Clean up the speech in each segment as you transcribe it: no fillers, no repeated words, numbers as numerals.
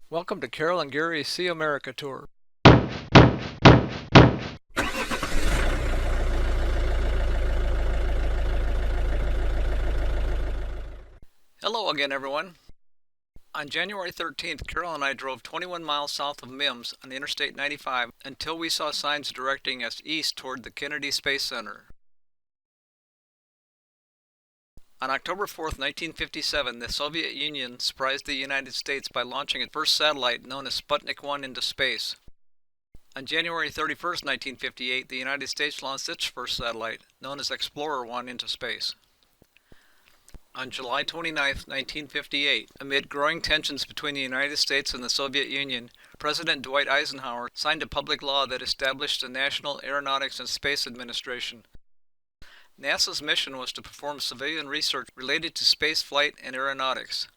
Welcome to Carol and Gary's See America Tour. Hello again, everyone. On January 13th, Carol and I drove 21 miles south of Mims on Interstate 95 until we saw signs directing us east toward the Kennedy Space Center. On October 4th, 1957, the Soviet Union surprised the United States by launching its first satellite known as Sputnik 1 into space. On January 31st, 1958, the United States launched its first satellite, known as Explorer 1, into space. On July 29, 1958, amid growing tensions between the United States and the Soviet Union, President Dwight Eisenhower signed a public law that established the National Aeronautics and Space Administration. NASA's mission was to perform civilian research related to space flight and aeronautics.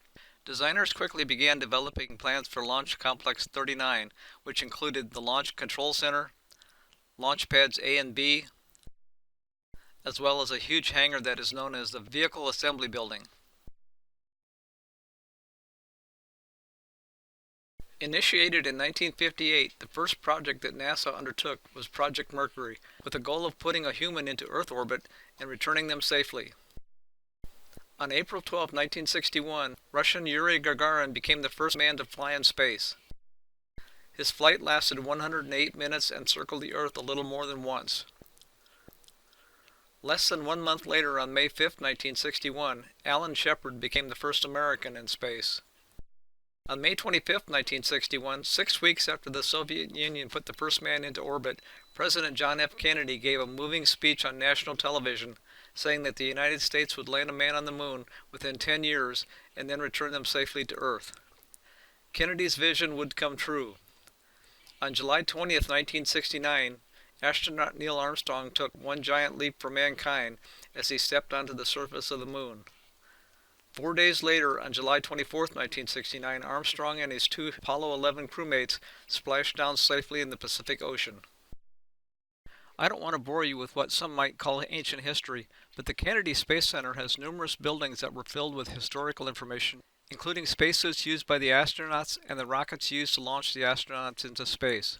Designers quickly began developing plans for Launch Complex 39, which included the Launch Control Center, launch pads A and B, as well as a huge hangar that is known as the Vehicle Assembly Building. Initiated in 1958, the first project that NASA undertook was Project Mercury, with the goal of putting a human into Earth orbit and returning them safely. On April 12, 1961, Russian Yuri Gagarin became the first man to fly in space. His flight lasted 108 minutes and circled the Earth a little more than once. Less than 1 month later, on May 5, 1961, Alan Shepard became the first American in space. On May 25, 1961, 6 weeks after the Soviet Union put the first man into orbit, President John F. Kennedy gave a moving speech on national television, saying that the United States would land a man on the moon within 10 years and then return them safely to Earth. Kennedy's vision would come true. On July 20, 1969, astronaut Neil Armstrong took one giant leap for mankind as he stepped onto the surface of the moon. 4 days later, on July 24, 1969, Armstrong and his two Apollo 11 crewmates splashed down safely in the Pacific Ocean. I don't want to bore you with what some might call ancient history, but the Kennedy Space Center has numerous buildings that were filled with historical information, including spacesuits used by the astronauts and the rockets used to launch the astronauts into space.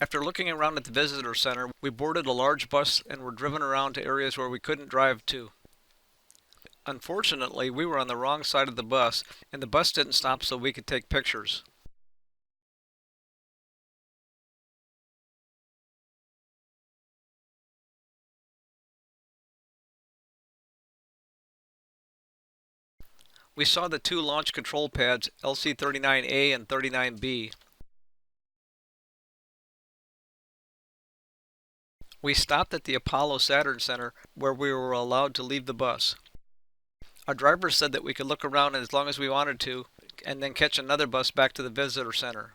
After looking around at the visitor center, we boarded a large bus and were driven around to areas where we couldn't drive to. Unfortunately, we were on the wrong side of the bus, and the bus didn't stop so we could take pictures. We saw the two launch control pads, LC-39A and 39B. We stopped at the Apollo Saturn Center, where we were allowed to leave the bus. Our driver said that we could look around as long as we wanted to, and then catch another bus back to the visitor center.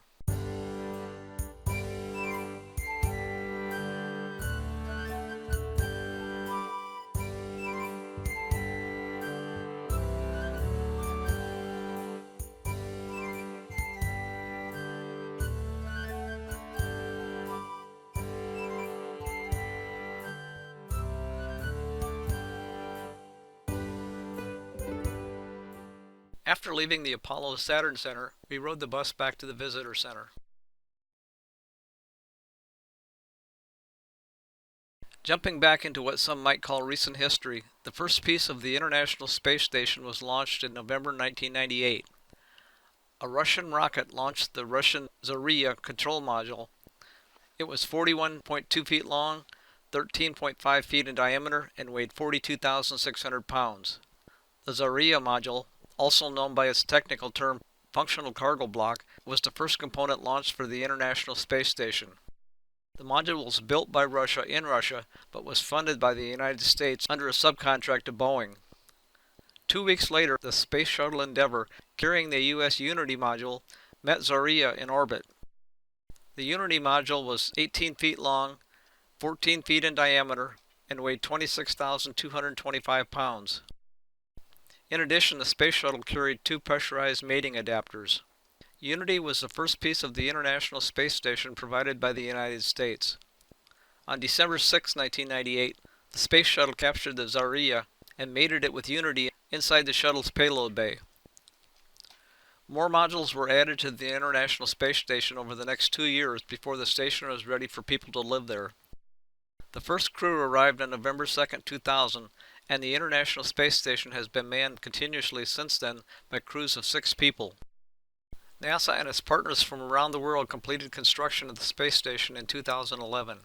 After leaving the Apollo Saturn Center, we rode the bus back to the visitor center. Jumping back into what some might call recent history, the first piece of the International Space Station was launched in November 1998. A Russian rocket launched the Russian Zarya control module. It was 41.2 feet long, 13.5 feet in diameter, and weighed 42,600 pounds. The Zarya module, also known by its technical term functional cargo block, was the first component launched for the International Space Station. The module was built by Russia in Russia, but was funded by the United States under a subcontract to Boeing. 2 weeks later, the Space Shuttle Endeavour, carrying the U.S. Unity module, met Zarya in orbit. The Unity module was 18 feet long, 14 feet in diameter, and weighed 26,225 pounds. In addition, the Space Shuttle carried two pressurized mating adapters. Unity was the first piece of the International Space Station provided by the United States. On December 6, 1998, the space shuttle captured the Zarya and mated it with Unity inside the shuttle's payload bay. More modules were added to the International Space Station over the next 2 years before the station was ready for people to live there. The first crew arrived on November 2, 2000, and the International Space Station has been manned continuously since then by crews of 6 people. NASA and its partners from around the world completed construction of the space station in 2011.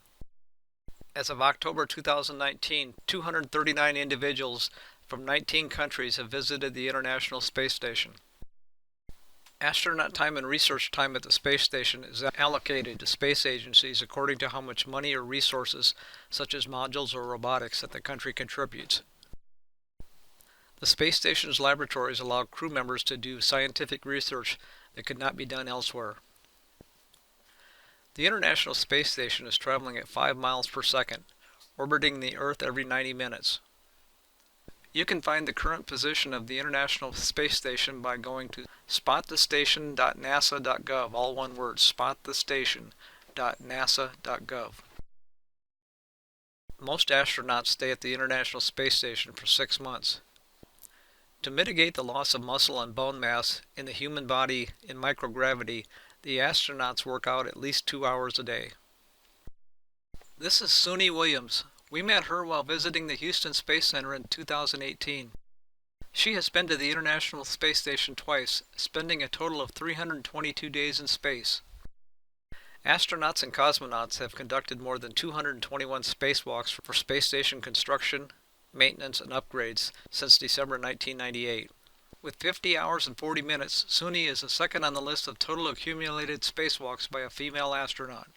As of October 2019, 239 individuals from 19 countries have visited the International Space Station. Astronaut time and research time at the space station is allocated to space agencies according to how much money or resources, such as modules or robotics, that the country contributes. The space station's laboratories allow crew members to do scientific research that could not be done elsewhere. The International Space Station is traveling at 5 miles per second, orbiting the Earth every 90 minutes. You can find the current position of the International Space Station by going to spotthestation.nasa.gov, all one word, spotthestation.nasa.gov. Most astronauts stay at the International Space Station for 6 months. To mitigate the loss of muscle and bone mass in the human body in microgravity, the astronauts work out at least 2 hours a day. This is Suni Williams. We met her while visiting the Houston Space Center in 2018. She has been to the International Space Station twice, spending a total of 322 days in space. Astronauts and cosmonauts have conducted more than 221 spacewalks for space station construction, maintenance, and upgrades since December 1998. With 50 hours and 40 minutes, Suni is the second on the list of total accumulated spacewalks by a female astronaut.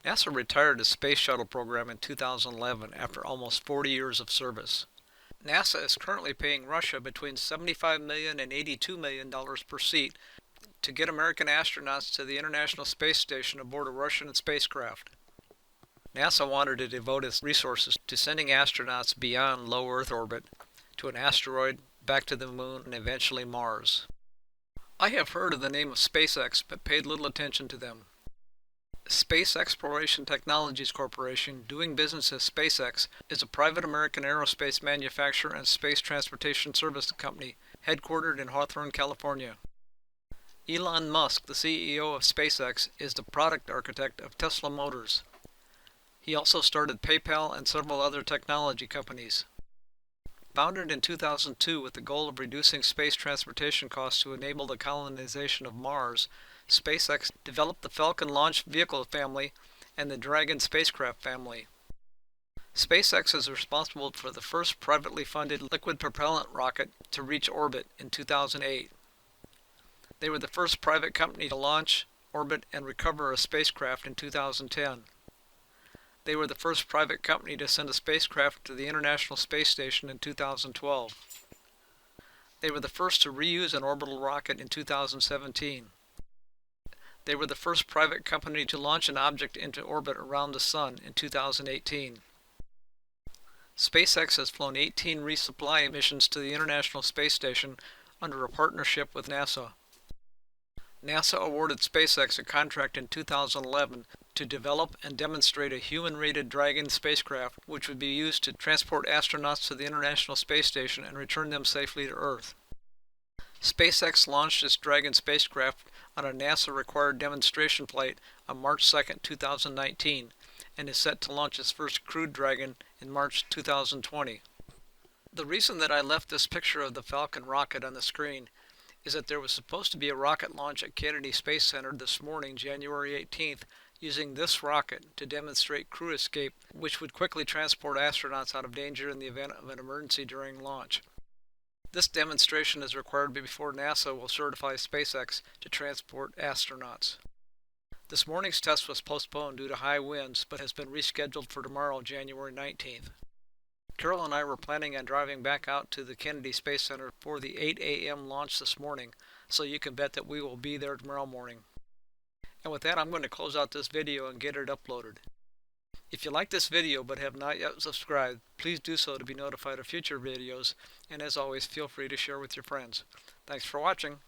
NASA retired the Space Shuttle program in 2011 after almost 40 years of service. NASA is currently paying Russia between $75 million and $82 million per seat to get American astronauts to the International Space Station aboard a Russian spacecraft. NASA wanted to devote its resources to sending astronauts beyond low Earth orbit, to an asteroid, back to the Moon, and eventually Mars. I have heard of the name of SpaceX, but paid little attention to them. Space Exploration Technologies Corporation, doing business as SpaceX, is a private American aerospace manufacturer and space transportation service company, headquartered in Hawthorne, California. Elon Musk, the CEO of SpaceX, is the product architect of Tesla Motors. He also started PayPal and several other technology companies. Founded in 2002 with the goal of reducing space transportation costs to enable the colonization of Mars, SpaceX developed the Falcon launch vehicle family and the Dragon spacecraft family. SpaceX is responsible for the first privately funded liquid propellant rocket to reach orbit in 2008. They were the first private company to launch, orbit, and recover a spacecraft in 2010. They were the first private company to send a spacecraft to the International Space Station in 2012. They were the first to reuse an orbital rocket in 2017. They were the first private company to launch an object into orbit around the Sun in 2018. SpaceX has flown 18 resupply missions to the International Space Station under a partnership with NASA. NASA awarded SpaceX a contract in 2011 to develop and demonstrate a human-rated Dragon spacecraft which would be used to transport astronauts to the International Space Station and return them safely to Earth. SpaceX launched its Dragon spacecraft on a NASA-required demonstration flight on March 2, 2019, and is set to launch its first crewed Dragon in March 2020. The reason that I left this picture of the Falcon rocket on the screen is that there was supposed to be a rocket launch at Kennedy Space Center this morning, January 18th, using this rocket to demonstrate crew escape, which would quickly transport astronauts out of danger in the event of an emergency during launch. This demonstration is required before NASA will certify SpaceX to transport astronauts. This morning's test was postponed due to high winds, but has been rescheduled for tomorrow, January 19th. Carol and I were planning on driving back out to the Kennedy Space Center for the 8 a.m. launch this morning, so you can bet that we will be there tomorrow morning. And with that, I'm going to close out this video and get it uploaded. If you like this video but have not yet subscribed, please do so to be notified of future videos, and as always, feel free to share with your friends. Thanks for watching.